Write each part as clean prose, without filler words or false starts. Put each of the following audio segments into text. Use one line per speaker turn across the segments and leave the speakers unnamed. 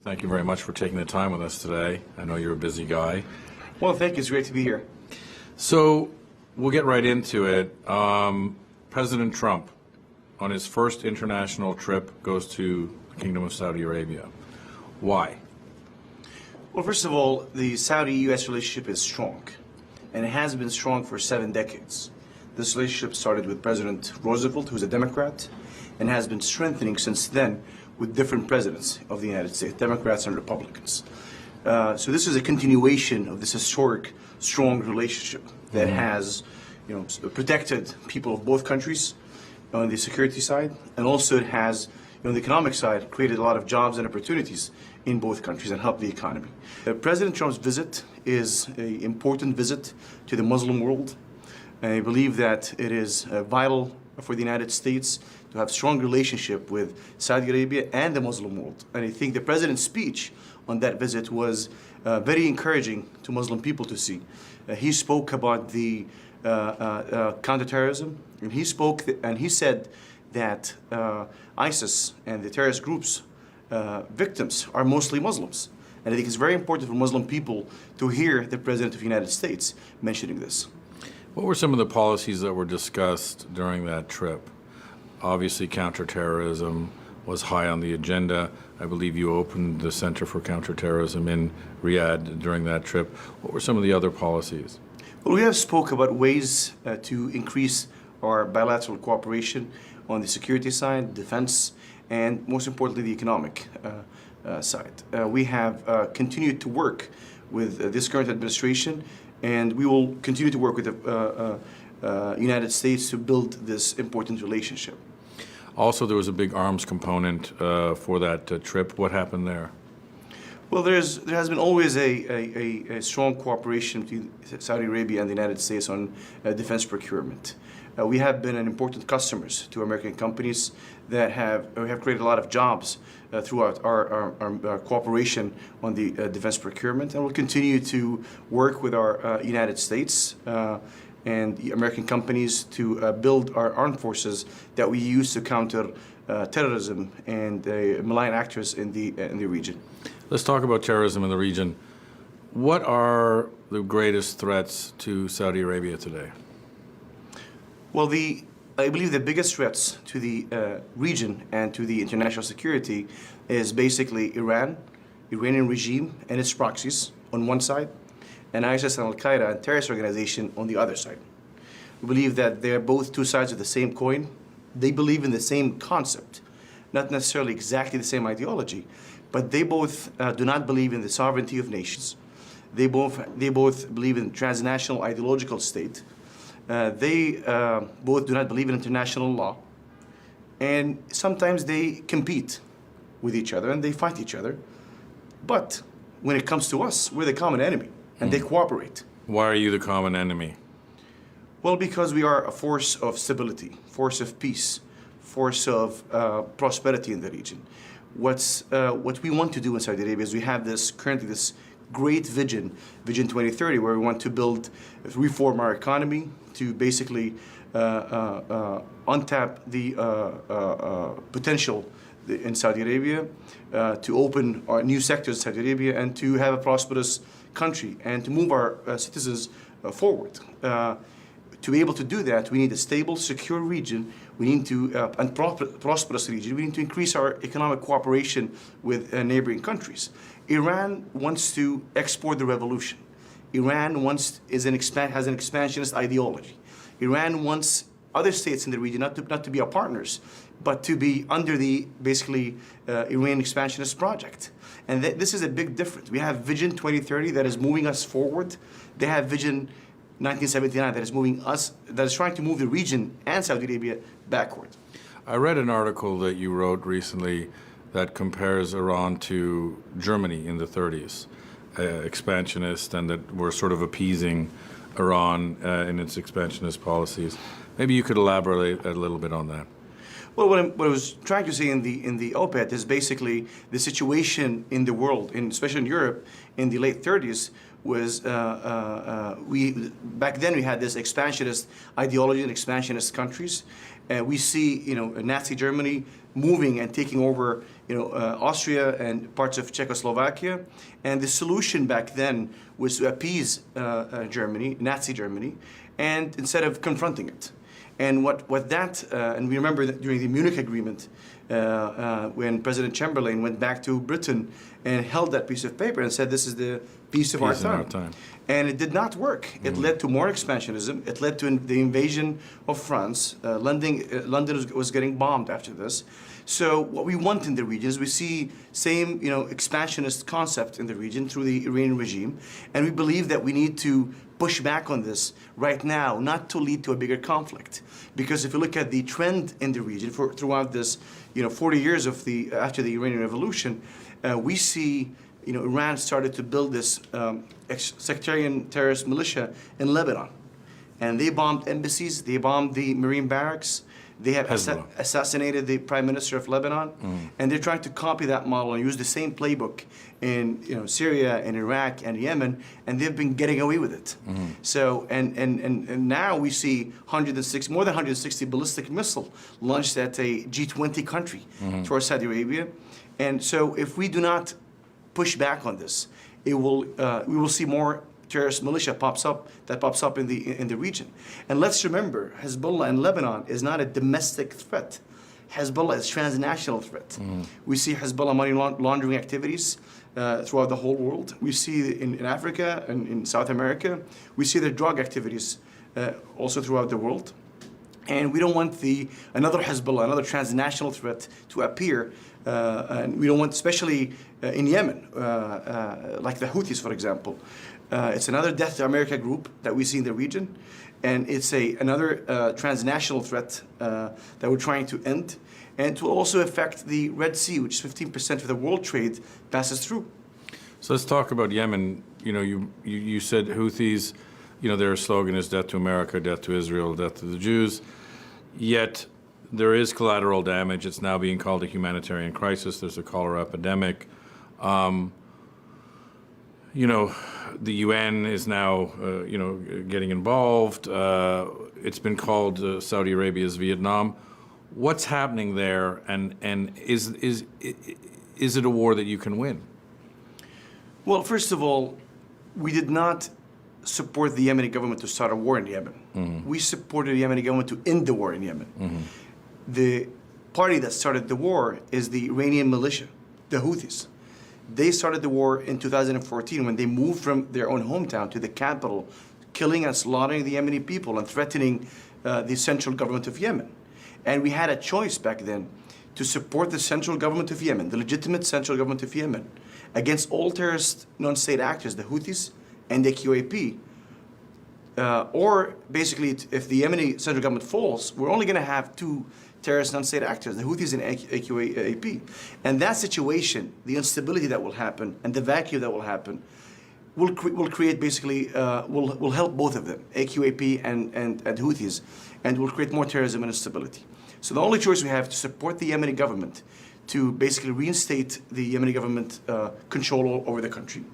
Thank you very much for taking the time with us today. I know you're a busy guy.
Well, thank you. It's great to be here.
So we'll get right into it. President Trump, on his first international trip, goes to the Kingdom of Saudi Arabia. Why?
Well, first of all, the Saudi-U.S. relationship is strong, and it has been strong for 7 decades. This relationship started with President Roosevelt, who's a Democrat, and has been strengthening since then with different presidents of the United States, Democrats and Republicans. So this is a continuation of this historic, strong relationship that has, protected people of both countries on the security side, and also it has, on the economic side, created a lot of jobs and opportunities in both countries and helped the economy. President Trump's visit is an important visit to the Muslim world. I believe that it is vital for the United States to have strong relationship with Saudi Arabia and the Muslim world. And I think the president's speech on that visit was very encouraging to Muslim people to see. He spoke about the counterterrorism, and he said that ISIS and the terrorist groups victims are mostly Muslims. And I think it's very important for Muslim people to hear the President of the United States mentioning this.
What were some of the policies that were discussed during that trip? Obviously, counterterrorism was high on the agenda. I believe you opened the Center for Counterterrorism in Riyadh during that trip. What were some of the other policies?
Well, we have spoke about ways to increase our bilateral cooperation on the security side, defense, and most importantly, the economic side. We have continued to work with this current administration, and we will continue to work with the United States to build this important relationship.
Also, there was a big arms component for that trip. What happened there?
Well, there has been always a strong cooperation between Saudi Arabia and the United States on defense procurement. We have been an important customers to American companies that have created a lot of jobs throughout our cooperation on the defense procurement, and we'll continue to work with our United States and the American companies to build our armed forces that we use to counter terrorism and malign actors in the region.
Let's talk about terrorism in the region. What are the greatest threats to Saudi Arabia today?
Well, I believe the biggest threats to the region and to the international security is basically Iranian regime and its proxies on one side, and ISIS and Al-Qaeda and terrorist organization on the other side. We believe that they're both two sides of the same coin. They believe in the same concept, not necessarily exactly the same ideology, but they both do not believe in the sovereignty of nations. They both believe in transnational ideological state. They both do not believe in international law, and sometimes they compete with each other and they fight each other. But when it comes to us, we're the common enemy, and they cooperate.
Why are you the common enemy?
Well, because we are a force of stability, force of peace, force of prosperity in the region. What we want to do in Saudi Arabia is we have currently this great Vision 2030, where we want to reform our economy to basically untap the potential in Saudi Arabia, to open our new sectors in Saudi Arabia, and to have a prosperous country and to move our citizens forward. To be able to do that, we need a stable, secure region. We need and prosperous region. We need to increase our economic cooperation with neighboring countries. Iran wants to export the revolution. Iran has an expansionist ideology. Iran wants other states in the region not to be our partners, but to be under the basically Iranian expansionist project. And this is a big difference. We have Vision 2030 that is moving us forward. They have Vision 1979 that is trying to move the region and Saudi Arabia backward.
I read an article that you wrote recently that compares Iran to Germany in the 30s, expansionist, and that we're sort of appeasing Iran in its expansionist policies. Maybe you could elaborate a little bit on that.
Well, what I was trying to say in the op-ed is basically the situation in the world, especially in Europe, in the late 30s, was back then we had this expansionist ideology in expansionist countries. We see, Nazi Germany moving and taking over, Austria and parts of Czechoslovakia. And the solution back then was to appease Germany, Nazi Germany, and instead of confronting it. And and we remember that during the Munich Agreement, when President Chamberlain went back to Britain and held that piece of paper and said, this is the peace of our time. And it did not work. It led to more expansionism. It led to the invasion of France. London was getting bombed after this. So what we want in the region is we see same expansionist concept in the region through the Iranian regime. And we believe that we need to push back on this right now, not to lead to a bigger conflict. Because if you look at the trend in the region throughout this 40 years after the Iranian Revolution, we see Iran started to build this sectarian terrorist militia in Lebanon. And they bombed embassies, they bombed the Marine barracks, they have assassinated the Prime Minister of Lebanon, and they're trying to copy that model and use the same playbook in Syria and Iraq and Yemen, and they've been getting away with it. So and now we see more than 160 ballistic missiles launched at a G20 country towards Saudi Arabia, and so if we do not push back on this, we will see more terrorist militia pops up in the region. And let's remember, Hezbollah in Lebanon is not a domestic threat. Hezbollah is transnational threat. We see Hezbollah money laundering activities throughout the whole world. We see in Africa and in South America. We see their drug activities also throughout the world. And we don't want another Hezbollah, another transnational threat to appear. And we don't want, especially in Yemen, like the Houthis, for example. It's another death to America group that we see in the region. And it's another transnational threat that we're trying to end. And to also affect the Red Sea, which 15% of the world trade passes through.
So let's talk about Yemen. You said Houthis, their slogan is death to America, death to Israel, death to the Jews. Yet there is collateral damage. It's now being called a humanitarian crisis. There's a cholera epidemic. The UN is now, getting involved. It's been called Saudi Arabia's Vietnam. What's happening there, and is it a war that you can win?
Well, first of all, we did not support the Yemeni government to start a war in Yemen. We supported the Yemeni government to end the war in Yemen. The party that started the war is the Iranian militia, the Houthis. They started the war in 2014 when they moved from their own hometown to the capital, killing and slaughtering the Yemeni people and threatening the central government of Yemen. And we had a choice back then to support the central government of Yemen, the legitimate central government of Yemen, against all terrorist non-state actors, the Houthis and the QAP. Or basically, if the Yemeni central government falls, we're only going to have two terrorist non-state actors, the Houthis and AQAP. And that situation, the instability that will happen and the vacuum that will happen, will create basically, will help both of them, AQAP and Houthis, and will create more terrorism and instability. So the only choice we have is to support the Yemeni government to basically reinstate the Yemeni government control over the country,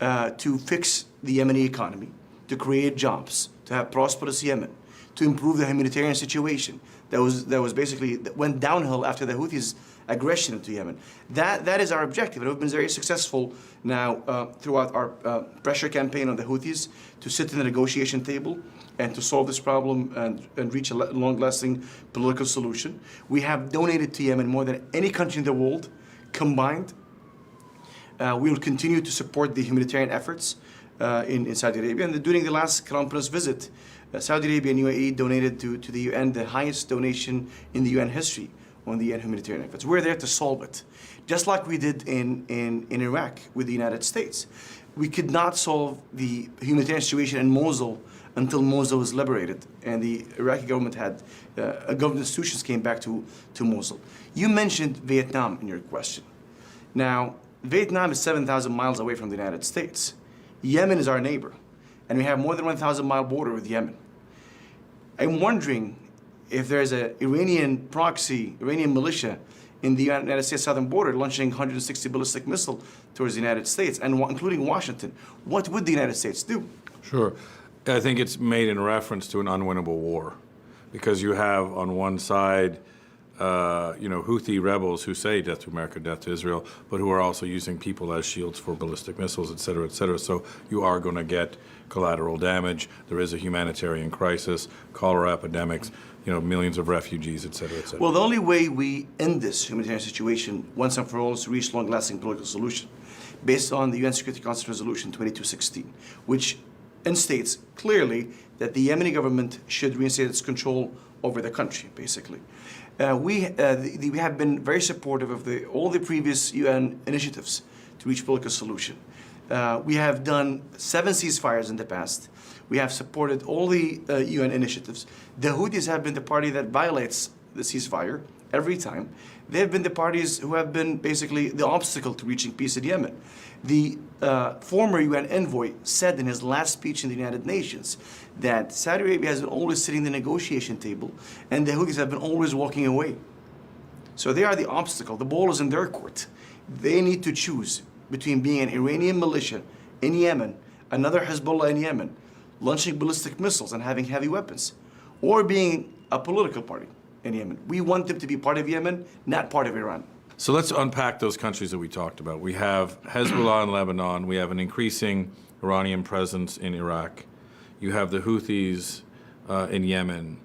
to fix the Yemeni economy, to create jobs, to have prosperous Yemen, to improve the humanitarian situation that went downhill after the Houthis' aggression into Yemen. That is our objective, and we've been very successful now throughout our pressure campaign on the Houthis to sit in the negotiation table and to solve this problem and reach a long-lasting political solution. We have donated to Yemen more than any country in the world combined. We will continue to support the humanitarian efforts in Saudi Arabia. And during the last Crown Prince visit, Saudi Arabia and UAE donated to the UN the highest donation in the UN history on the UN humanitarian efforts. We're there to solve it, just like we did in Iraq with the United States. We could not solve the humanitarian situation in Mosul until Mosul was liberated and the Iraqi government had, government institutions came back to Mosul. You mentioned Vietnam in your question. Now, Vietnam is 7,000 miles away from the United States. Yemen is our neighbor, and we have more than 1,000-mile border with Yemen. I'm wondering if there's an Iranian militia in the United States southern border launching 160 ballistic missiles towards the United States, and including Washington. What would the United States do?
Sure. I think it's made in reference to an unwinnable war, because you have on one side Houthi rebels who say death to America, death to Israel, but who are also using people as shields for ballistic missiles, et cetera, et cetera. So you are going to get collateral damage. There is a humanitarian crisis, cholera epidemics, millions of refugees, et cetera, et cetera.
Well, the only way we end this humanitarian situation once and for all is to reach long-lasting political solution based on the UN Security Council Resolution 2216, which instates clearly that the Yemeni government should reinstate its control over the country, basically. We have been very supportive of all the previous UN initiatives to reach political solution. We have done 7 ceasefires in the past. We have supported all the UN initiatives. The Houthis have been the party that violates the ceasefire every time. They have been the parties who have been basically the obstacle to reaching peace in Yemen. The former UN envoy said in his last speech in the United Nations that Saudi Arabia has been always sitting at the negotiation table and the Houthis have been always walking away. So they are the obstacle. The ball is in their court. They need to choose between being an Iranian militia in Yemen, another Hezbollah in Yemen, launching ballistic missiles and having heavy weapons, or being a political party in Yemen. We want them to be part of Yemen, not part of Iran.
So let's unpack those countries that we talked about. We have Hezbollah in Lebanon. We have an increasing Iranian presence in Iraq. You have the Houthis in Yemen.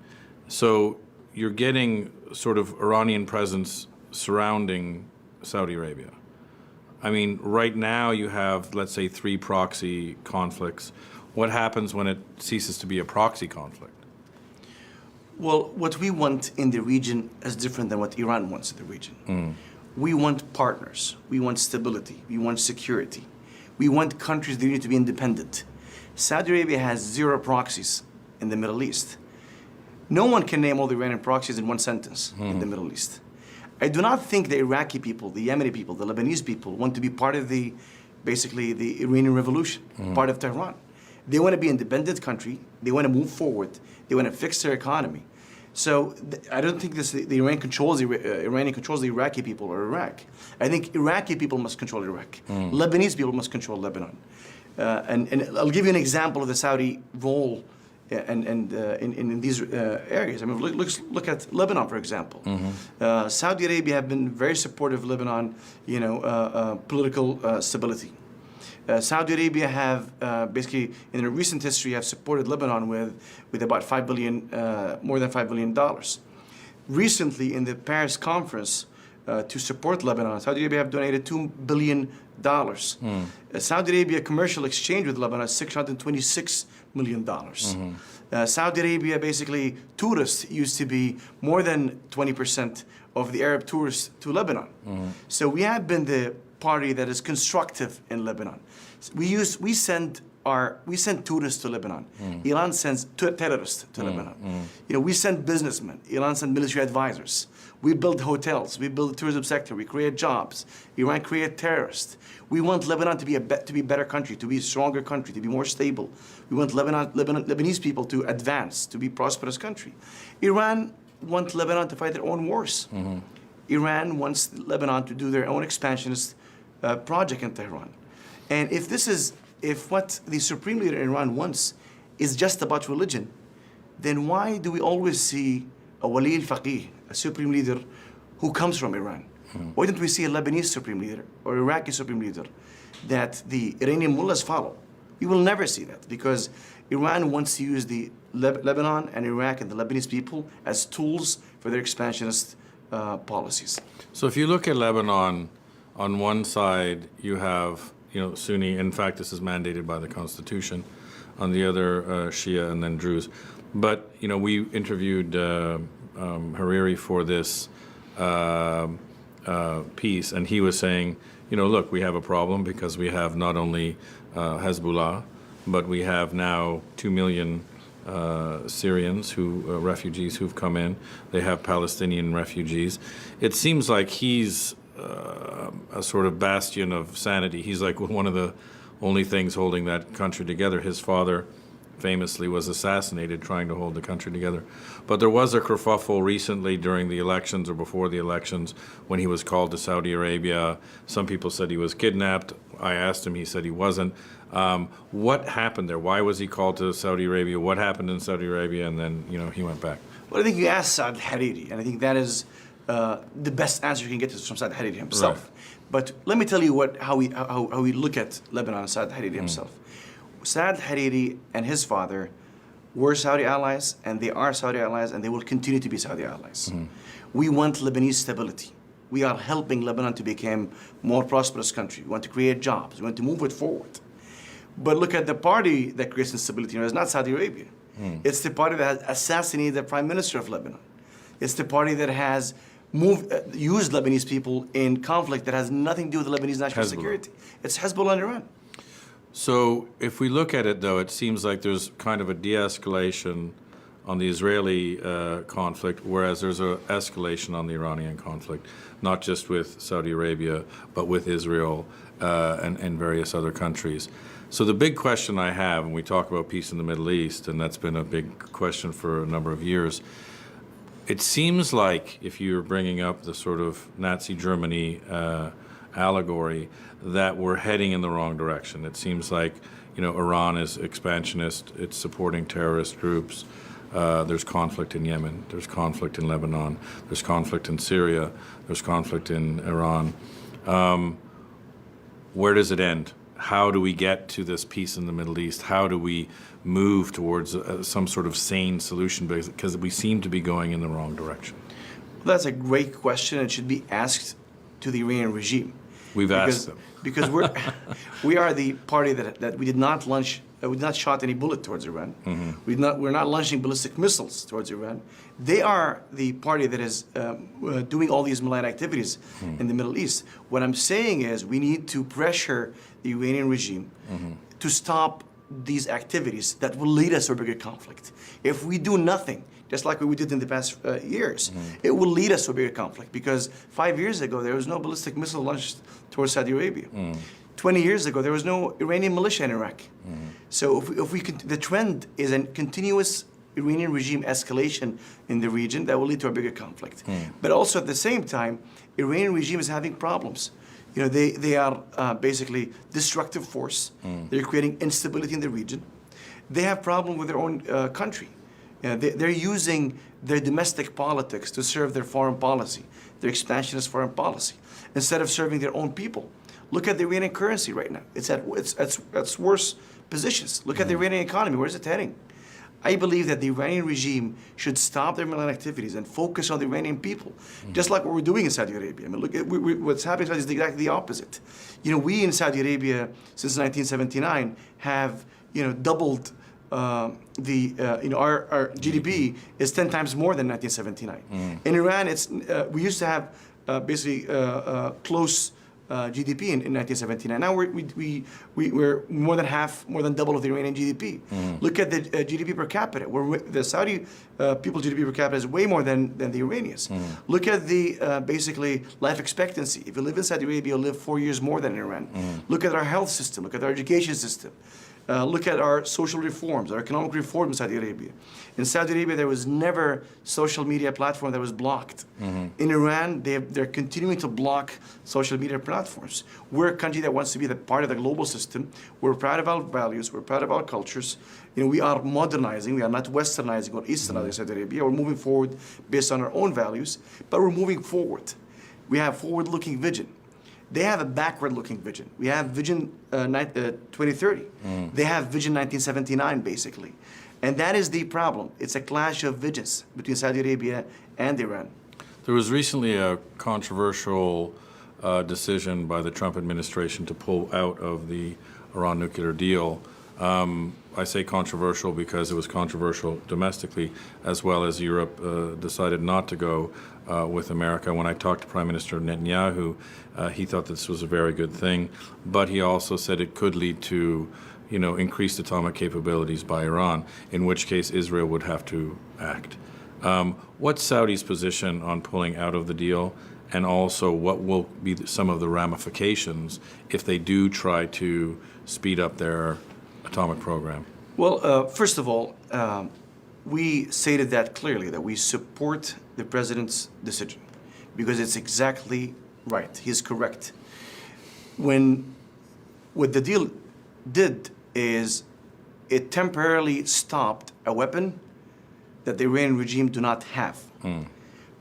So you're getting sort of Iranian presence surrounding Saudi Arabia. I mean, right now you have, let's say, 3 proxy conflicts. What happens when it ceases to be a proxy conflict?
Well, what we want in the region is different than what Iran wants in the region. We want partners. We want stability. We want security. We want countries that need to be independent. Saudi Arabia has 0 proxies in the Middle East. No one can name all the Iranian proxies in one sentence in the Middle East. I do not think the Iraqi people, the Yemeni people, the Lebanese people want to be part of basically the Iranian revolution, part of Tehran. They want to be an independent country. They want to move forward. They want to fix their economy. So I don't think the Iranian controls the Iraqi people or Iraq. I think Iraqi people must control Iraq. Lebanese people must control Lebanon. And I'll give you an example of the Saudi role in these areas. I mean, look at Lebanon, for example. Saudi Arabia have been very supportive of Lebanon, political stability. Saudi Arabia have basically, in their recent history, have supported Lebanon with about more than $5 billion. Recently, in the Paris conference, to support Lebanon, Saudi Arabia have donated $2 billion. Saudi Arabia commercial exchange with Lebanon is $626 million. Saudi Arabia, basically, tourists used to be more than 20% of the Arab tourists to Lebanon. So we have been the party that is constructive in Lebanon. We send tourists to Lebanon. Iran sends terrorists to Lebanon. We send businessmen. Iran sends military advisors. We build hotels. We build the tourism sector. We create jobs. Iran create terrorists. We want Lebanon to be a better country, to be a stronger country, to be more stable. We want Lebanese people to advance, to be a prosperous country. Iran wants Lebanon to fight their own wars. Iran wants Lebanon to do their own expansionist project in Tehran. And if what the supreme leader in Iran wants is just about religion, then why do we always see a wali al-faqih, a supreme leader who comes from Iran? Why don't we see a Lebanese supreme leader or Iraqi supreme leader that the Iranian mullahs follow? We will never see that because Iran wants to use the Lebanon and Iraq and the Lebanese people as tools for their expansionist policies.
So if you look at Lebanon, on one side you have Sunni. In fact, this is mandated by the Constitution. On the other, Shia and then Druze. But we interviewed Hariri for this piece, and he was saying, look, we have a problem because we have not only Hezbollah, but we have now 2 million Syrians refugees who've come in. They have Palestinian refugees. It seems like he's a sort of bastion of sanity. He's like one of the only things holding that country together. His father famously was assassinated trying to hold the country together. But there was a kerfuffle recently during the elections or before the elections when he was called to Saudi Arabia. Some people said he was kidnapped. I asked him, he said he wasn't. What happened there? Why was he called to Saudi Arabia? What happened in Saudi Arabia? And then, he went back.
Well, I think you asked Saad Hariri, and I think that is the best answer you can get is from Saad Hariri himself.
Right.
But let me tell you how we look at Lebanon and Saad Hariri himself. Saad Hariri and his father were Saudi allies, and they are Saudi allies, and they will continue to be Saudi allies. We want Lebanese stability. We are helping Lebanon to become more prosperous country. We want to create jobs. We want to move it forward. But look at the party that creates instability. It's not Saudi Arabia. It's the party that has assassinated the prime minister of Lebanon. It's the party that has used Lebanese people in conflict that has nothing to do with Lebanese national security. It's Hezbollah and Iran.
So if we look at it, though, it seems like there's kind of a de-escalation on the Israeli conflict, whereas there's an escalation on the Iranian conflict, not just with Saudi Arabia, but with Israel and various other countries. So the big question I have, when we talk about peace in the Middle East, and that's been a big question for a number of years, it seems like, if you're bringing up the sort of Nazi Germany allegory, that we're heading in the wrong direction. It seems like, Iran is expansionist, it's supporting terrorist groups. There's conflict in Yemen, there's conflict in Lebanon, there's conflict in Syria, there's conflict in Iran. Where does it end? How do we get to this peace in the Middle East? How do we move towards some sort of sane solution? Because we seem to be going in the wrong direction.
Well, that's a great question. It should be asked to the Iranian regime.
We've asked them.
Because we are the party that we did not launch, we did not shot any bullet towards Iran. We're not launching ballistic missiles towards Iran. They are the party that is doing all these malign activities in the Middle East. What I'm saying is we need to pressure the Iranian regime to stop these activities that will lead us to a bigger conflict. If we do nothing, just like we did in the past years, it will lead us to a bigger conflict, because 5 years ago there was no ballistic missile launched towards Saudi Arabia. 20 years ago there was no Iranian militia in Iraq. So if we the trend is a continuous Iranian regime escalation in the region that will lead to a bigger conflict. But also at the same time, Iranian regime is having problems. They are basically destructive force. They're creating instability in the region. They have problem with their own country. They're using their domestic politics to serve their foreign policy, their expansionist foreign policy, instead of serving their own people. Look at the Iranian currency right now. It's at worse positions. Look at the Iranian economy. Where is it heading? I believe that the Iranian regime should stop their malign activities and focus on the Iranian people, just like what we're doing in Saudi Arabia. I mean, look at what's happening in Saudi is exactly the opposite. We in Saudi Arabia since 1979 have doubled our GDP is 10 times more than 1979. In Iran, we used to have basically close GDP in 1979. Now we're more than half, more than double of the Iranian GDP. Look at the GDP per capita. The Saudi people's GDP per capita is way more than the Iranians. Look at the basically life expectancy. If you live in Saudi Arabia, you'll live 4 years more than in Iran. Look at our health system. Look at our education system. Look at our social reforms, our economic reforms in Saudi Arabia. In Saudi Arabia, there was never social media platform that was blocked. In Iran, they're continuing to block social media platforms. We're a country that wants to be part of the global system. We're proud of our values. We're proud of our cultures. We are modernizing. We are not westernizing or easternizing Saudi Arabia. We're moving forward based on our own values, but we're moving forward. We have forward-looking vision. They have a backward-looking vision. We have Vision 2030. They have Vision 1979, basically. And that is the problem. It's a clash of visions between Saudi Arabia and Iran.
There was recently a controversial decision by the Trump administration to pull out of the Iran nuclear deal. I say controversial because it was controversial domestically, as well as Europe decided not to go with America. When I talked to Prime Minister Netanyahu, he thought this was a very good thing, but he also said it could lead to increased atomic capabilities by Iran, in which case Israel would have to act. What's Saudi's position on pulling out of the deal, and also what will be some of the ramifications if they do try to speed up their atomic program?
Well, first of all, we stated that clearly, that we support the president's decision, because it's exactly right. He's correct. What the deal did is it temporarily stopped a weapon that the Iranian regime do not have.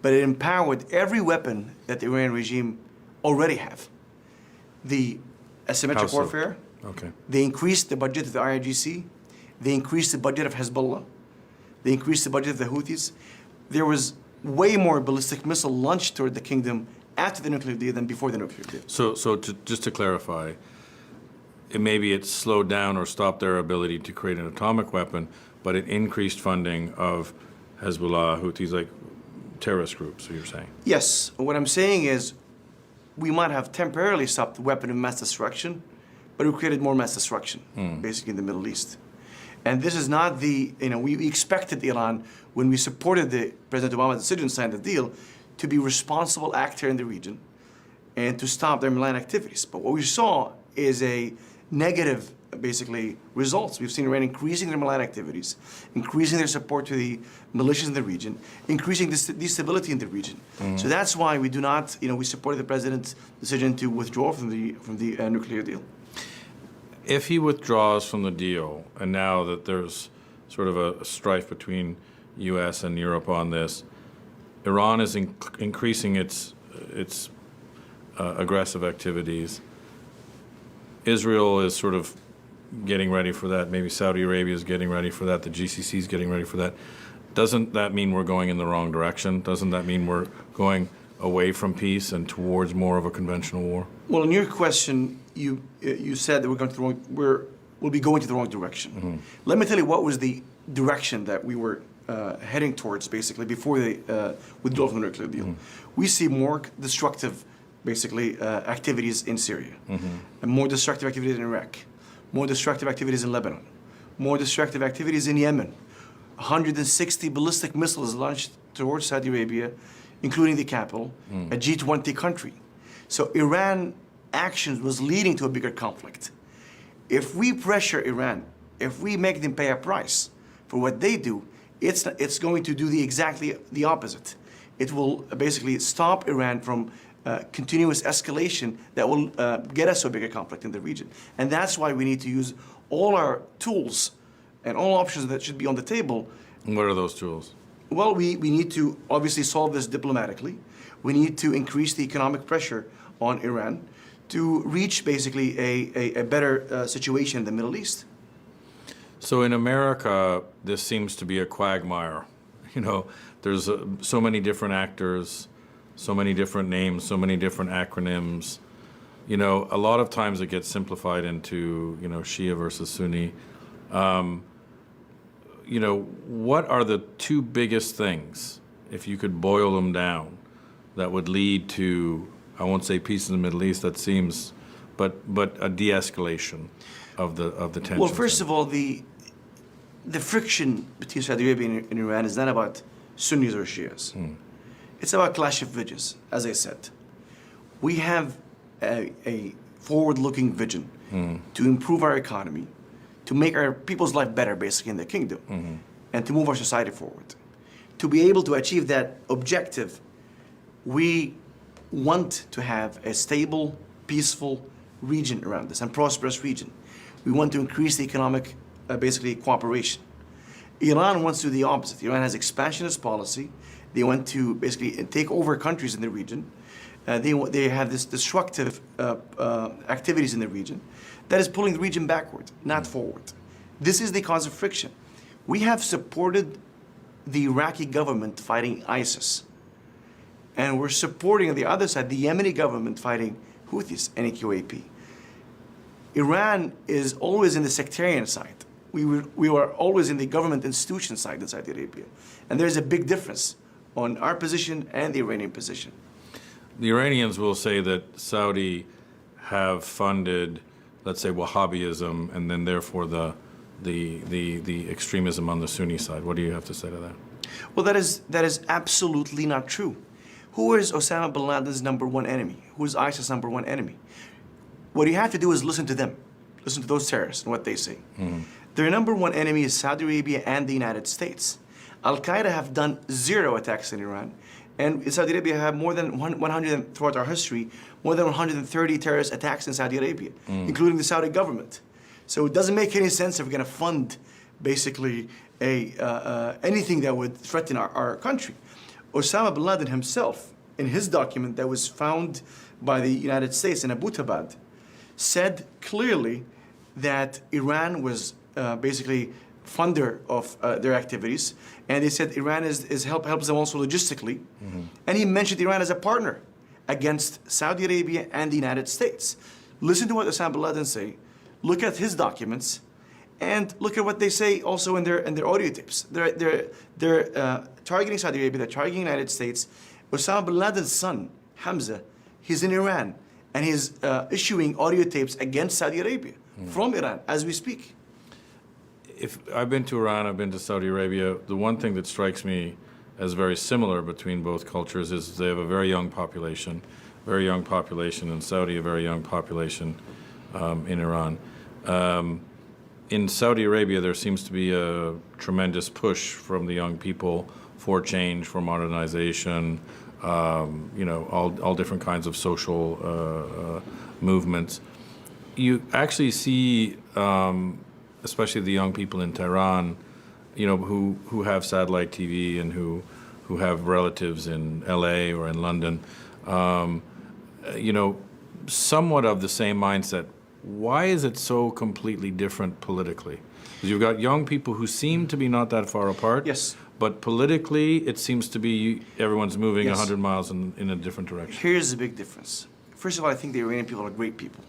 but it empowered every weapon that the Iranian regime already have. The asymmetric
How so?
warfare.
Okay.
They increased the budget of the IRGC. They increased the budget of Hezbollah. They increased the budget of the Houthis. There was way more ballistic missile launched toward the kingdom after the nuclear deal than before the nuclear deal.
Just to clarify, maybe it slowed down or stopped their ability to create an atomic weapon, but it increased funding of Hezbollah, Houthis, like terrorist groups, so you're saying?
Yes. What I'm saying is we might have temporarily stopped the weapon of mass destruction, but we created more mass destruction, basically in the Middle East. And this is not we expected Iran, when we supported the President Obama's decision to sign the deal, to be responsible actor in the region and to stop their malign activities. But what we saw is a negative, basically, results. We've seen Iran increasing their malign activities, increasing their support to the militias in the region, increasing the stability in the region. So that's why we do not, we supported the president's decision to withdraw from the nuclear deal.
If he withdraws from the deal, and now that there's sort of a strife between U.S. and Europe on this, Iran is increasing its aggressive activities. Israel is sort of getting ready for that. Maybe Saudi Arabia is getting ready for that. The GCC is getting ready for that. Doesn't that mean we're going in the wrong direction? Doesn't that mean we're going away from peace and towards more of a conventional war?
Well, in your question, you said that we'll be going to the wrong direction. Let me tell you what was the direction that we were heading towards, basically, before the withdrawal from the nuclear deal. We see more destructive, basically, activities in Syria, and more destructive activities in Iraq, more destructive activities in Lebanon, more destructive activities in Yemen. 160 ballistic missiles launched towards Saudi Arabia, including the capital, a G20 country. So Iran actions was leading to a bigger conflict. If we pressure Iran, if we make them pay a price for what they do, it's going to do exactly the opposite. It will basically stop Iran from continuous escalation that will get us to a bigger conflict in the region. And that's why we need to use all our tools and all options that should be on the table.
And what are those tools?
Well, we need to obviously solve this diplomatically. We need to increase the economic pressure on Iran to reach basically a better situation in the Middle East.
So in America, this seems to be a quagmire. There's so many different actors, so many different names, so many different acronyms. A lot of times it gets simplified into, Shia versus Sunni. What are the two biggest things, if you could boil them down, that would lead to, I won't say peace in the Middle East, that seems, but a de-escalation of the tensions?
Well, first of all, the friction between Saudi Arabia and Iran is not about Sunnis or Shias. It's about clash of visions, as I said. We have a forward-looking vision to improve our economy, to make our people's life better, basically, in the kingdom, and to move our society forward. To be able to achieve that objective, we want to have a stable, peaceful region around us, and prosperous region. We want to increase the economic, basically, cooperation. Iran wants to do the opposite. Iran has expansionist policy. They want to basically take over countries in the region. They have this destructive activities in the region that is pulling the region backward, not forward. This is the cause of friction. We have supported the Iraqi government fighting ISIS. And we're supporting, on the other side, the Yemeni government fighting Houthis and QAP. Iran is always in the sectarian side. We were always in the government institution side in Saudi Arabia. And there's a big difference on our position and the Iranian position.
The Iranians will say that Saudi have funded, let's say, Wahhabism, and then therefore the extremism on the Sunni side. What do you have to say to that?
Well, that is absolutely not true. Who is Osama bin Laden's number one enemy? Who is ISIS' number one enemy? What you have to do is listen to them. Listen to those terrorists and what they say. Their number one enemy is Saudi Arabia and the United States. Al-Qaeda have done 0 attacks in Iran, and Saudi Arabia have more than 100, throughout our history, more than 130 terrorist attacks in Saudi Arabia, including the Saudi government. So it doesn't make any sense if we're going to fund basically anything that would threaten our country. Osama bin Laden himself, in his document that was found by the United States in Abbottabad, said clearly that Iran was basically funder of their activities, and they said Iran helps them also logistically, and he mentioned Iran as a partner against Saudi Arabia and the United States. Listen to what Osama bin Laden say, look at his documents, and look at what they say also in their audio tapes. They're targeting Saudi Arabia, they're targeting the United States. Osama bin Laden's son, Hamza, he's in Iran, and he's issuing audio tapes against Saudi Arabia from Iran as we speak.
If I've been to Iran, I've been to Saudi Arabia, the one thing that strikes me as very similar between both cultures is they have a very young population in Saudi, a very young population in Iran. In Saudi Arabia, there seems to be a tremendous push from the young people for change, for modernization, all different kinds of social movements. You actually see, especially the young people in Tehran, who have satellite TV and who have relatives in LA or in London, somewhat of the same mindset. Why is it so completely different politically? Because you've got young people who seem to be not that far apart.
Yes.
But politically, it seems to be everyone's moving
Yes.
100 miles in a different direction.
Here's the big difference. First of all, I think the Iranian people are great people.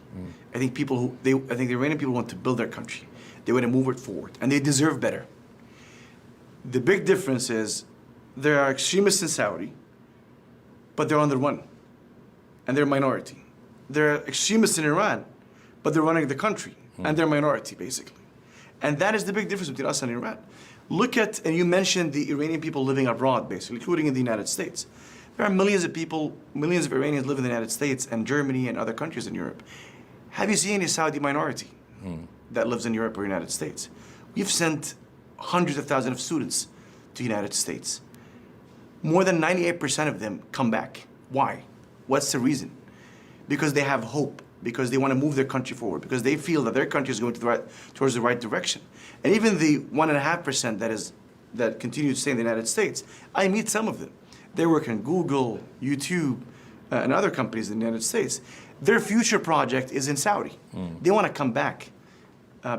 I think the Iranian people want to build their country. They want to move it forward, and they deserve better. The big difference is there are extremists in Saudi, but they're on the run, and they're a minority. There are extremists in Iran, but they're running the country, and they're a minority, basically. And that is the big difference between us and Iran. Look at, and you mentioned the Iranian people living abroad, basically, including in the United States. There are millions of people, millions of Iranians live in the United States and Germany and other countries in Europe. Have you seen any Saudi minority that lives in Europe or United States? We've sent hundreds of thousands of students to the United States. More than 98% of them come back. Why? What's the reason? Because they have hope, because they want to move their country forward, because they feel that their country is going towards the right direction. And even the 1.5% that continue to stay in the United States, I meet some of them. They work in Google, YouTube, and other companies in the United States. Their future project is in Saudi. They want to come back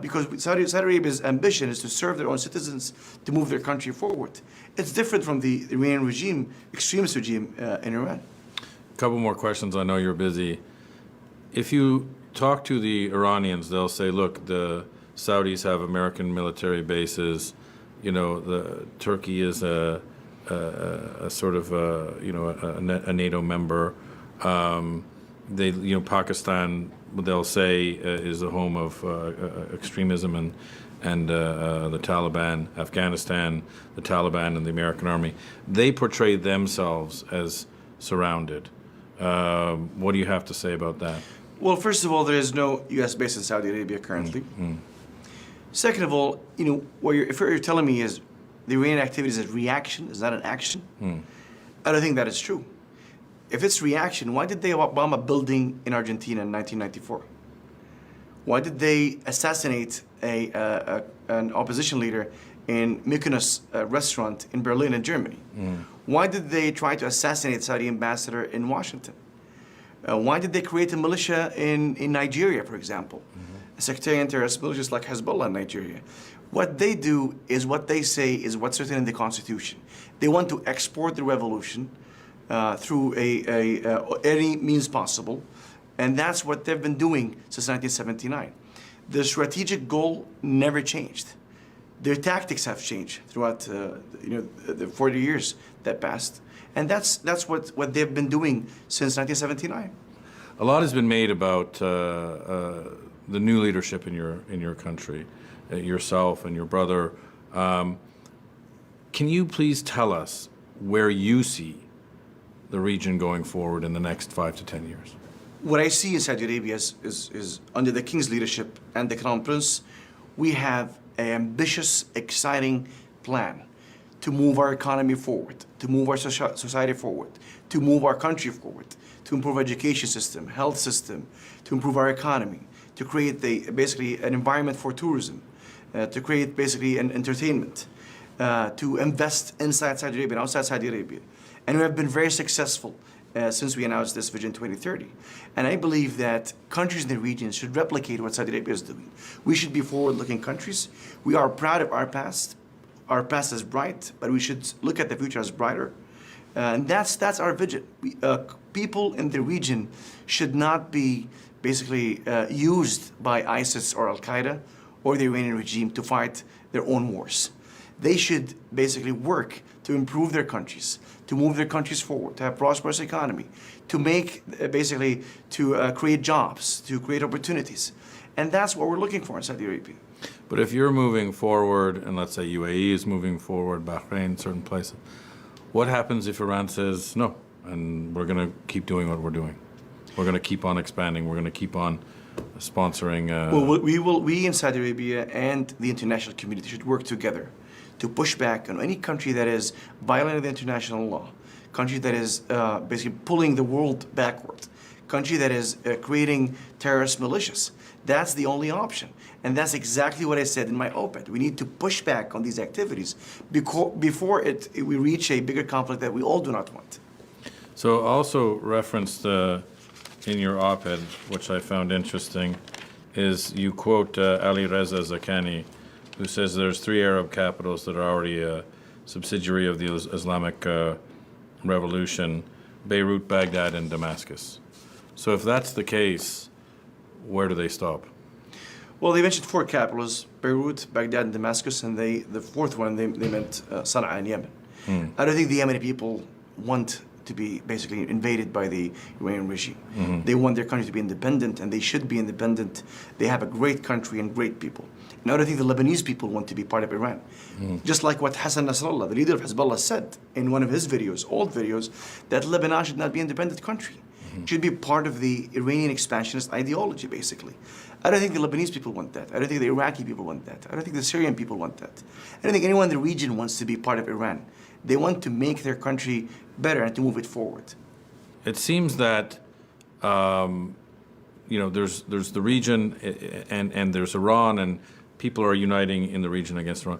because Saudi Arabia's ambition is to serve their own citizens, to move their country forward. It's different from the Iranian regime, extremist regime in Iran.
A couple more questions. I know you're busy. If you talk to the Iranians, they'll say, look, the Saudis have American military bases. The Turkey is a sort of a NATO member. Pakistan, they'll say, is the home of extremism and the Taliban. Afghanistan, the Taliban and the American army. They portray themselves as surrounded. What do you have to say about that?
Well, first of all, there is no U.S. base in Saudi Arabia currently. Second of all, if you're telling me is the Iranian activities is reaction, is that an action? I don't think that is true. If it's reaction, why did they bomb a building in Argentina in 1994? Why did they assassinate an opposition leader in Mykonos restaurant in Berlin in Germany? Why did they try to assassinate the Saudi ambassador in Washington? Why did they create a militia in Nigeria, for example? A sectarian terrorist militias like Hezbollah in Nigeria. What they do is what they say is what's written in the Constitution. They want to export the revolution through any means possible, and that's what they've been doing since 1979. The strategic goal never changed. Their tactics have changed throughout the 40 years that passed, and that's what they've been doing since 1979.
A lot has been made about the new leadership in your country, yourself and your brother. Can you please tell us where you see the region going forward in the next 5 to 10 years?
What I see in Saudi Arabia is under the king's leadership and the crown prince, we have an ambitious, exciting plan to move our economy forward, to move our society forward, to move our country forward, to improve our education system, health system, to improve our economy, to create basically an environment for tourism, to create basically an entertainment, to invest inside Saudi Arabia and outside Saudi Arabia. And we have been very successful since we announced this Vision 2030. And I believe that countries in the region should replicate what Saudi Arabia is doing. We should be forward-looking countries. We are proud of our past. Our past is bright, but we should look at the future as brighter. And that's our vision. People in the region should not be basically used by ISIS or Al-Qaeda or the Iranian regime to fight their own wars. They should basically work to improve their countries, to move their countries forward, to have prosperous economy, to make, to create jobs, to create opportunities. And that's what we're looking for in Saudi Arabia.
But if you're moving forward, and let's say UAE is moving forward, Bahrain, certain places, what happens if Iran says no, and we're going to keep doing what we're doing? We're going to keep on expanding. We're going to keep on sponsoring.
We in Saudi Arabia and the international community should work together to push back on any country that is violating the international law, country that is basically pulling the world backward, country that is creating terrorist militias. That's the only option. And that's exactly what I said in my op-ed. We need to push back on these activities before we reach a bigger conflict that we all do not want.
So also referenced in your op-ed, which I found interesting, is you quote Ali Reza Zakani, who says there's 3 Arab capitals that are already a subsidiary of the Islamic Revolution: Beirut, Baghdad, and Damascus. So if that's the case, where do they stop?
Well, they mentioned 4 capitals: Beirut, Baghdad, and Damascus, and the 4th one, they meant Sana'a in Yemen. I don't think the Yemeni people want to be basically invaded by the Iranian regime. They want their country to be independent, and they should be independent. They have a great country and great people. And I don't think the Lebanese people want to be part of Iran. Just like what Hassan Nasrallah, the leader of Hezbollah, said in one of his videos, old videos, that Lebanon should not be an independent country. It should be part of the Iranian expansionist ideology, basically. I don't think the Lebanese people want that. I don't think the Iraqi people want that. I don't think the Syrian people want that. I don't think anyone in the region wants to be part of Iran. They want to make their country better and to move it forward.
It seems that there's the region and there's Iran, and people are uniting in the region against Iran.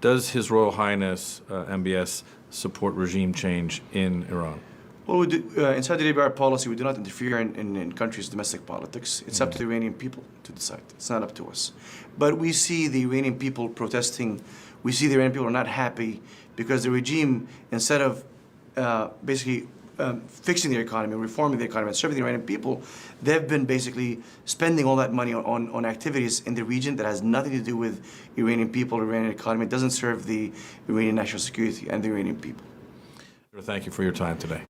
Does His Royal Highness MBS support regime change in Iran?
Well, in Saudi Arabia, our policy, we do not interfere in countries' domestic politics. It's up to the Iranian people to decide. It's not up to us. But we see the Iranian people protesting. We see the Iranian people are not happy because the regime, instead of fixing their economy, reforming the economy, and serving the Iranian people, they've been basically spending all that money on activities in the region that has nothing to do with Iranian people, Iranian economy. It doesn't serve the Iranian national security and the Iranian people.
Thank you for your time today.